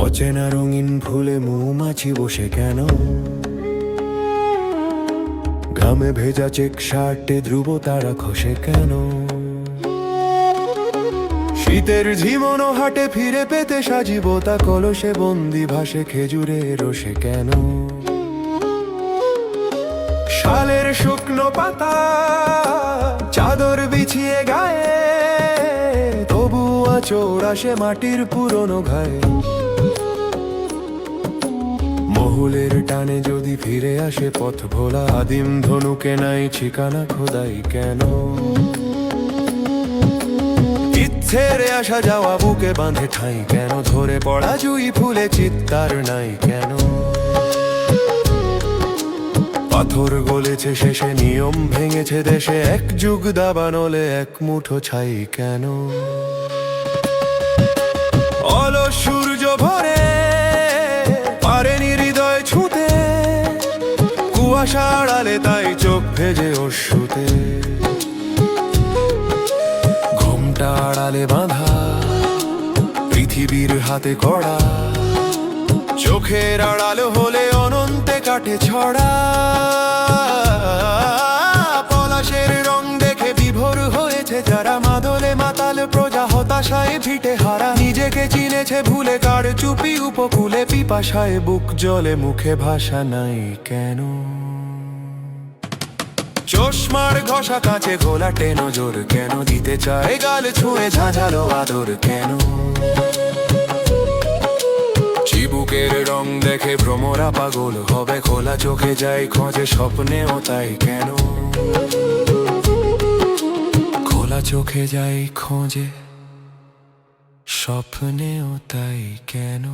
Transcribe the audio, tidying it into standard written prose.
অচেনা রঙিন ফুলে মৌমাছি বসে কেন? ঘামে ভেজা চেক শার্টে ধ্রুব তারা খসে কেন? শীতের ঝিমনো হাটে ফিরে পেতে সাজিব তা কলসে বন্দি ভাসে খেজুরের রসে কেন? শালের শুকনো পাতা চাদর বিছিয়ে গায়ে, তবু আঁচড় আসে মাটির পুরনো ঘায়ে। মহুলের টানে যদি ফিরে আসে পথ ভোলা আদিম ধনুকে নাই ঠিকানা খোদাই কেন? ইচ্ছেরে আসা যাওয়া বুকে বাঁধে ঠাঁই কেন? ধরে পড়া জুই ফুলে চিত্তার নাই কেন? পাথর গলেছে শেষে নিয়ম ভেঙেছে দেশে, এক যুগ দাবানলে এক মুঠো ছাই কেন? অলস সূর্য ভরে পারেনি হৃদয় ছুঁতে, কুয়াশা আড়ালে তাই চোখ ভেজে অশ্রুতে। ঘুমটা আড়ালে বাঁধা পৃথিবীর হাতে কড়া, চোখের আড়াল হলে অনন্তে কাটে ছড়া। পলাশের রং দেখে বিভোর হয়েছে যারা, মাদলে মাতাল প্রজা হতাশায় ভিটে হারা। নিজেকে চিনেছে ভুলে কার চুপি উপকূলে, পিপাসায় বুক জলে মুখে ভাষা নাই কেন? চশমার ঘষা কাঁচে ঘোলা নজর কেন? দিতে চায় গাল ছুঁয়ে ঝাঁঝালো আদর কেন? চিবুকের রং দেখে ভ্রমরা পাগল হবে, খোলা চোখে যায় খোঁজে স্বপ্নেও তাই কেন? খোলা চোখে যায় খোঁজে স্বপ্নেও তাই কেন?